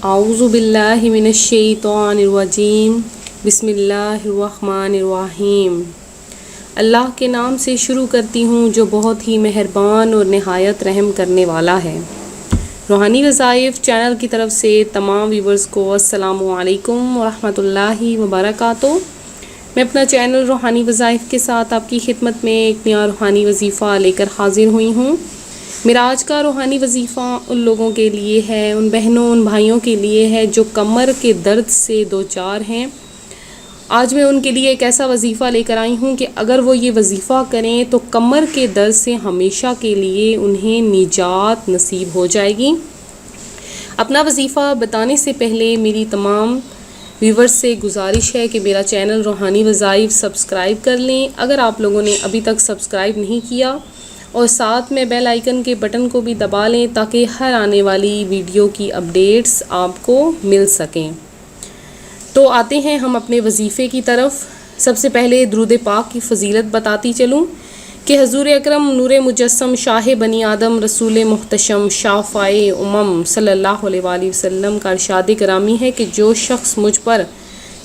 اعوذ باللہ من الشیطان الرجیم بسم اللہ الرحمن الرحیم۔ اللہ کے نام سے شروع کرتی ہوں جو بہت ہی مہربان اور نہایت رحم کرنے والا ہے۔ روحانی وظائف چینل کی طرف سے تمام ویورز کو السلام علیکم ورحمۃ اللہ وبرکاتہ۔ میں اپنا چینل روحانی وظائف کے ساتھ آپ کی خدمت میں ایک نیا روحانی وظیفہ لے کر حاضر ہوئی ہوں۔ میرا آج کا روحانی وظیفہ ان لوگوں کے لیے ہے، ان بہنوں ان بھائیوں کے لیے ہے جو کمر کے درد سے دوچار ہیں۔ آج میں ان کے لیے ایک ایسا وظیفہ لے کر آئی ہوں کہ اگر وہ یہ وظیفہ کریں تو کمر کے درد سے ہمیشہ کے لیے انہیں نجات نصیب ہو جائے گی۔ اپنا وظیفہ بتانے سے پہلے میری تمام ویورز سے گزارش ہے کہ میرا چینل روحانی وظائف سبسکرائب کر لیں اگر آپ لوگوں نے ابھی تک سبسکرائب نہیں کیا، اور ساتھ میں بیل آئیکن کے بٹن کو بھی دبا لیں تاکہ ہر آنے والی ویڈیو کی اپڈیٹس آپ کو مل سکیں۔ تو آتے ہیں ہم اپنے وظیفے کی طرف۔ سب سے پہلے درود پاک کی فضیلت بتاتی چلوں کہ حضور اکرم نور مجسم شاہ بنی آدم رسول محتشم شافع صلی اللہ علیہ وآلہ وسلم کا ارشاد گرامی ہے کہ جو شخص مجھ پر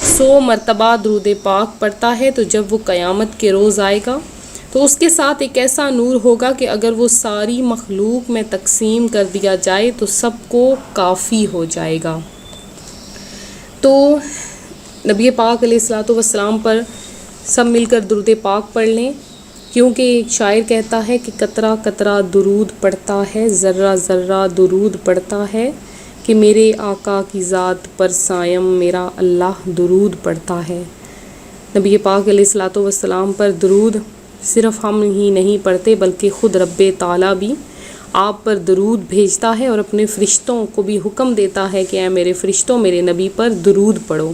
100 مرتبہ درود پاک پڑھتا ہے تو جب وہ قیامت کے روز آئے گا تو اس کے ساتھ ایک ایسا نور ہوگا کہ اگر وہ ساری مخلوق میں تقسیم کر دیا جائے تو سب کو کافی ہو جائے گا۔ تو نبی پاک علیہ الصلوۃ والسلام پر سب مل کر درود پاک پڑھ لیں، کیونکہ ایک شاعر کہتا ہے کہ قطرہ قطرہ درود پڑھتا ہے، ذرہ ذرہ درود پڑھتا ہے، کہ میرے آقا کی ذات پر سائم میرا اللہ درود پڑھتا ہے۔ نبی پاک علیہ الصلوۃ والسلام پر درود صرف ہم ہی نہیں پڑھتے بلکہ خود رب تعالیٰ بھی آپ پر درود بھیجتا ہے اور اپنے فرشتوں کو بھی حکم دیتا ہے کہ اے میرے فرشتوں میرے نبی پر درود پڑھو۔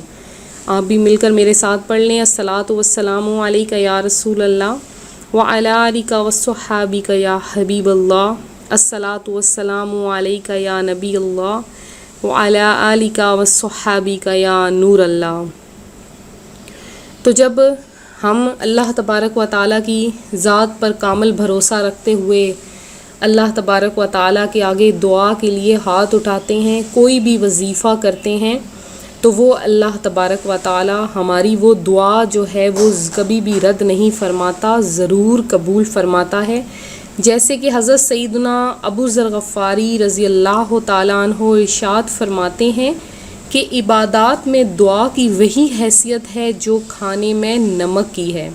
آپ بھی مل کر میرے ساتھ پڑھ لیں۔ الصلاۃ والسلام علیک یا رسول اللہ وعلی آلک وصحابک یا حبیب اللہ، الصلاۃ والسلام علیک یا نبی اللہ وعلی آلک وصحابک یا نور اللہ۔ تو جب ہم اللہ تبارک و تعالیٰ کی ذات پر کامل بھروسہ رکھتے ہوئے اللہ تبارک و تعالیٰ کے آگے دعا کے لیے ہاتھ اٹھاتے ہیں، کوئی بھی وظیفہ کرتے ہیں، تو وہ اللہ تبارک و تعالیٰ ہماری وہ دعا جو ہے وہ کبھی بھی رد نہیں فرماتا، ضرور قبول فرماتا ہے۔ جیسے کہ حضرت سیدنا ابو ذر غفاری رضی اللہ تعالیٰ عنہ ارشاد فرماتے ہیں کہ عبادات میں دعا کی وہی حیثیت ہے جو کھانے میں نمک کی ہے۔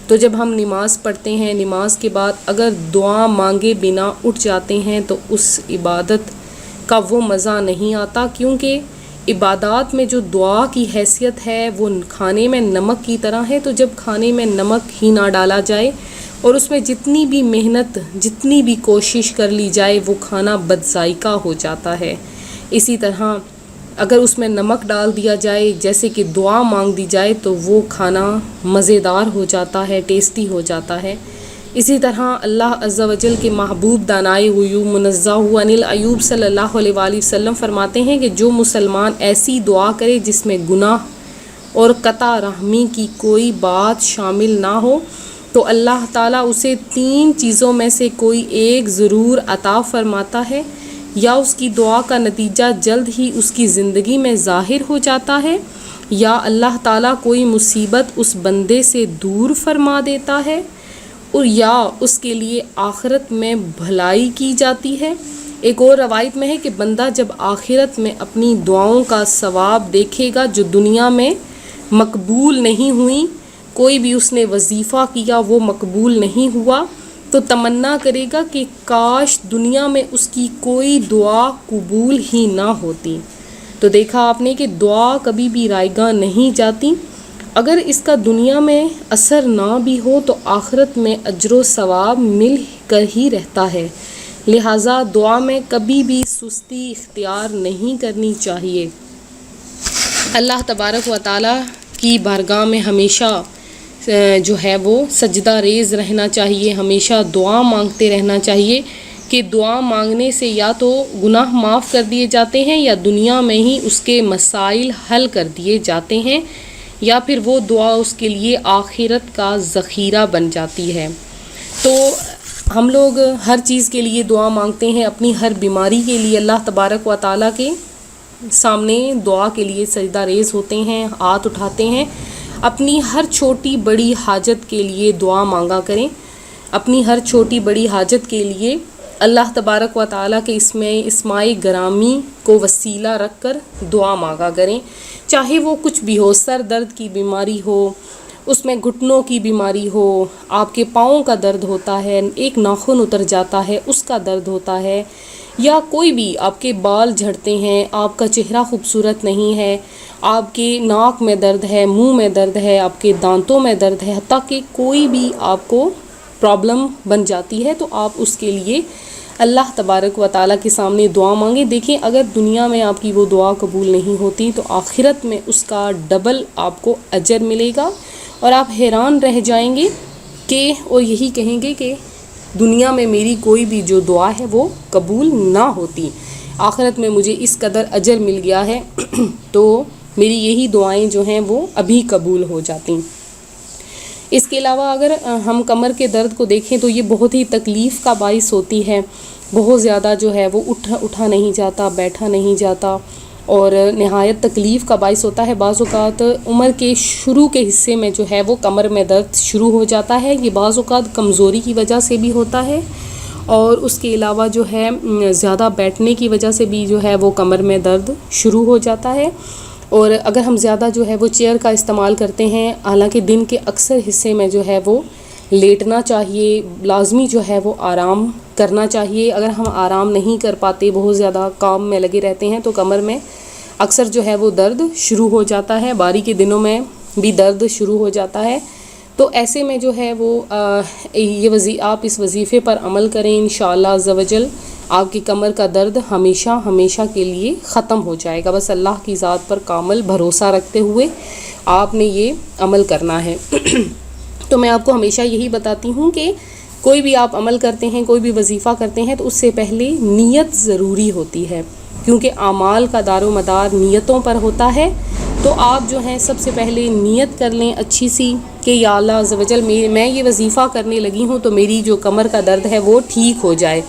تو جب ہم نماز پڑھتے ہیں، نماز کے بعد اگر دعا مانگے بنا اٹھ جاتے ہیں تو اس عبادت کا وہ مزہ نہیں آتا، کیونکہ عبادات میں جو دعا کی حیثیت ہے وہ کھانے میں نمک کی طرح ہے۔ تو جب کھانے میں نمک ہی نہ ڈالا جائے اور اس میں جتنی بھی محنت جتنی بھی کوشش کر لی جائے وہ کھانا بد ذائقہ ہو جاتا ہے۔ اسی طرح اگر اس میں نمک ڈال دیا جائے، جیسے کہ دعا مانگ دی جائے، تو وہ کھانا مزیدار ہو جاتا ہے، ٹیسٹی ہو جاتا ہے۔ اسی طرح اللہ عز و جل کے محبوب دانائے غیوب منزہ عن العیوب صلی اللہ علیہ وآلہ وسلم فرماتے ہیں کہ جو مسلمان ایسی دعا کرے جس میں گناہ اور قطع رحمی کی کوئی بات شامل نہ ہو تو اللہ تعالیٰ اسے 3 چیزوں میں سے کوئی ایک ضرور عطا فرماتا ہے، یا اس کی دعا کا نتیجہ جلد ہی اس کی زندگی میں ظاہر ہو جاتا ہے، یا اللہ تعالیٰ کوئی مصیبت اس بندے سے دور فرما دیتا ہے، اور یا اس کے لیے آخرت میں بھلائی کی جاتی ہے۔ ایک اور روایت میں ہے کہ بندہ جب آخرت میں اپنی دعاؤں کا ثواب دیکھے گا جو دنیا میں مقبول نہیں ہوئیں، کوئی بھی اس نے وظیفہ کیا وہ مقبول نہیں ہوا، تو تمنا کرے گا کہ کاش دنیا میں اس کی کوئی دعا قبول ہی نہ ہوتی۔ تو دیکھا آپ نے کہ دعا کبھی بھی رائیگاں نہیں جاتی، اگر اس کا دنیا میں اثر نہ بھی ہو تو آخرت میں اجر و ثواب مل کر ہی رہتا ہے۔ لہٰذا دعا میں کبھی بھی سستی اختیار نہیں کرنی چاہیے۔ اللہ تبارک و تعالیٰ کی بارگاہ میں ہمیشہ جو ہے وہ سجدہ ریز رہنا چاہیے، ہمیشہ دعا مانگتے رہنا چاہیے، کہ دعا مانگنے سے یا تو گناہ معاف کر دیے جاتے ہیں یا دنیا میں ہی اس کے مسائل حل کر دیے جاتے ہیں، یا پھر وہ دعا اس کے لیے آخرت کا ذخیرہ بن جاتی ہے۔ تو ہم لوگ ہر چیز کے لیے دعا مانگتے ہیں، اپنی ہر بیماری کے لیے اللہ تبارک و تعالیٰ کے سامنے دعا کے لیے سجدہ ریز ہوتے ہیں، ہاتھ اٹھاتے ہیں، اپنی ہر چھوٹی بڑی حاجت کے لیے دعا مانگا کریں، اپنی ہر چھوٹی بڑی حاجت کے لیے اللہ تبارک و تعالیٰ کے اسماء گرامی کو وسیلہ رکھ کر دعا مانگا کریں، چاہے وہ کچھ بھی ہو، سر درد کی بیماری ہو، اس میں گھٹنوں کی بیماری ہو، آپ کے پاؤں کا درد ہوتا ہے، ایک ناخن اتر جاتا ہے اس کا درد ہوتا ہے، یا کوئی بھی آپ کے بال جھڑتے ہیں، آپ کا چہرہ خوبصورت نہیں ہے، آپ کے ناک میں درد ہے، منہ میں درد ہے، آپ کے دانتوں میں درد ہے، حتیٰ کہ کوئی بھی آپ کو پرابلم بن جاتی ہے، تو آپ اس کے لیے اللہ تبارک و تعالیٰ کے سامنے دعا مانگیں۔ دیکھیں اگر دنیا میں آپ کی وہ دعا قبول نہیں ہوتی تو آخرت میں اس کا ڈبل آپ کو اجر ملے گا، اور آپ حیران رہ جائیں گے کہ اور یہی کہیں گے کہ دنیا میں میری کوئی بھی جو دعا ہے وہ قبول نہ ہوتی، آخرت میں مجھے اس قدر اجر مل گیا ہے تو میری یہی دعائیں جو ہیں وہ ابھی قبول ہو جاتی۔ اس کے علاوہ اگر ہم کمر کے درد کو دیکھیں تو یہ بہت ہی تکلیف کا باعث ہوتی ہے، بہت زیادہ جو ہے وہ اٹھا نہیں جاتا، بیٹھا نہیں جاتا، اور نہایت تکلیف کا باعث ہوتا ہے۔ بعض اوقات عمر کے شروع کے حصے میں جو ہے وہ کمر میں درد شروع ہو جاتا ہے، یہ بعض اوقات کمزوری کی وجہ سے بھی ہوتا ہے، اور اس کے علاوہ جو ہے زیادہ بیٹھنے کی وجہ سے بھی جو ہے وہ کمر میں درد شروع ہو جاتا ہے۔ اور اگر ہم زیادہ جو ہے وہ چیئر کا استعمال کرتے ہیں، حالانکہ دن کے اکثر حصے میں جو ہے وہ لیٹنا چاہیے، لازمی جو ہے وہ آرام کرنا چاہیے۔ اگر ہم آرام نہیں کر پاتے، بہت زیادہ کام میں لگے رہتے ہیں، تو کمر میں اکثر جو ہے وہ درد شروع ہو جاتا ہے، باری کے دنوں میں بھی درد شروع ہو جاتا ہے۔ تو ایسے میں جو ہے وہ آپ اس وظیفے پر عمل کریں، انشاءاللہ عز و جل آپ کی کمر کا درد ہمیشہ ہمیشہ کے لیے ختم ہو جائے گا۔ بس اللہ کی ذات پر کامل بھروسہ رکھتے ہوئے آپ نے یہ عمل کرنا ہے۔ تو میں آپ کو ہمیشہ یہی بتاتی ہوں کہ کوئی بھی آپ عمل کرتے ہیں، کوئی بھی وظیفہ کرتے ہیں، تو اس سے پہلے نیت ضروری ہوتی ہے، کیونکہ اعمال کا دار و مدار نیتوں پر ہوتا ہے۔ تو آپ جو ہیں سب سے پہلے نیت کر لیں اچھی سی کہ یا اللہ عز و جل میں یہ وظیفہ کرنے لگی ہوں تو میری جو کمر کا درد ہے وہ ٹھیک ہو جائے۔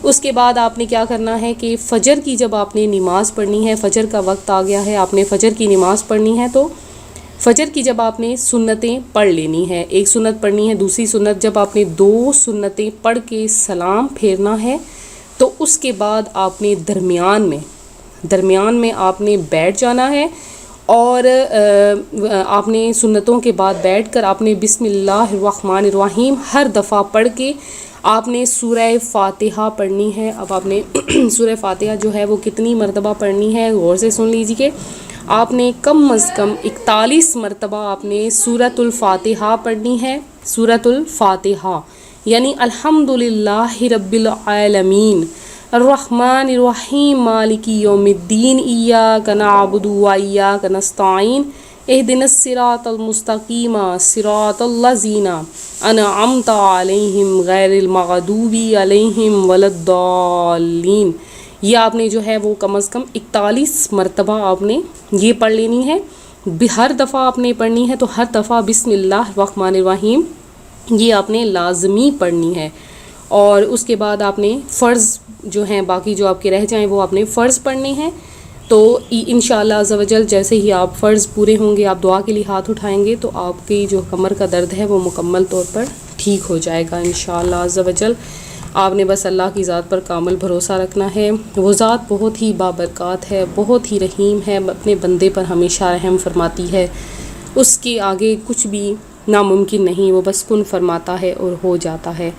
اس کے بعد آپ نے کیا کرنا ہے کہ فجر کی جب آپ نے نماز پڑھنی ہے، فجر کا وقت آ گیا ہے، آپ نے فجر کی نماز پڑھنی ہے، تو فجر کی جب آپ نے سنتیں پڑھ لینی ہے، ایک سنت پڑھنی ہے، دوسری سنت جب آپ نے 2 سنتیں پڑھ کے سلام پھیرنا ہے، تو اس کے بعد آپ نے درمیان میں آپ نے بیٹھ جانا ہے، اور آپ نے سنتوں کے بعد بیٹھ کر آپ نے بسم اللہ الرحمن الرحیم ہر دفعہ پڑھ کے آپ نے سورہ فاتحہ پڑھنی ہے۔ اب آپ نے سورہ فاتحہ جو ہے وہ کتنی مرتبہ پڑھنی ہے غور سے سن لیجیے۔ آپ نے کم از کم 41 مرتبہ آپ نے سورۃ الفاتحہ پڑھنی ہے، سورۃ الفاتحہ، یعنی الحمدللہ رب العالمین الرحمن الرحیم مالک یوم الدین ایاک نعبد و ایاک نستعین اہدنا الصراط المستقیم صراط الذین انعمت علیہم غیر المغضوب علیہم ولا الضالین۔ یہ آپ نے جو ہے وہ کم از کم 41 مرتبہ آپ نے یہ پڑھ لینی ہے۔ ہر دفعہ آپ نے پڑھنی ہے تو ہر دفعہ بسم اللہ الرحمن الرحیم یہ آپ نے لازمی پڑھنی ہے، اور اس کے بعد آپ نے فرض جو ہیں باقی جو آپ کے رہ جائیں وہ آپ نے فرض پڑھنے ہیں۔ تو انشاءاللہ عز و جل جیسے ہی آپ فرض پورے ہوں گے، آپ دعا کے لیے ہاتھ اٹھائیں گے، تو آپ کی جو کمر کا درد ہے وہ مکمل طور پر ٹھیک ہو جائے گا انشاءاللہ عز و جل۔ آپ نے بس اللہ کی ذات پر کامل بھروسہ رکھنا ہے، وہ ذات بہت ہی بابرکات ہے، بہت ہی رحیم ہے، اپنے بندے پر ہمیشہ رحم فرماتی ہے، اس کے آگے کچھ بھی ناممکن نہیں، وہ بس کن فرماتا ہے اور ہو جاتا ہے۔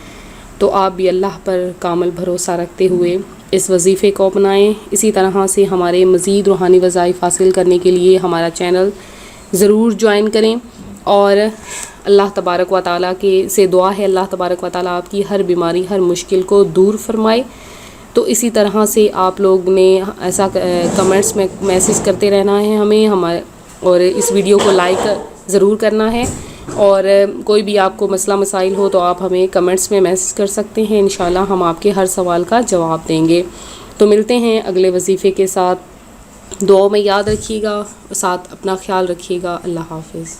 تو آپ بھی اللہ پر کامل بھروسہ رکھتے ہوئے اس وظیفے کو اپنائیں۔ اسی طرح سے ہمارے مزید روحانی وظائف حاصل کرنے کے لیے ہمارا چینل ضرور جوائن کریں، اور اللہ تبارک و تعالیٰ سے دعا ہے اللہ تبارک و تعالیٰ آپ کی ہر بیماری ہر مشکل کو دور فرمائے۔ تو اسی طرح سے آپ لوگ نے ایسا کمنٹس میں میسیج کرتے رہنا ہے ہمیں، اور اس ویڈیو کو لائک ضرور کرنا ہے، اور کوئی بھی آپ کو مسئلہ مسائل ہو تو آپ ہمیں کمنٹس میں میسیج کر سکتے ہیں، انشاءاللہ ہم آپ کے ہر سوال کا جواب دیں گے۔ تو ملتے ہیں اگلے وظیفے کے ساتھ، دعاؤں میں یاد رکھیے گا، ساتھ اپنا خیال رکھیے گا۔ اللہ حافظ۔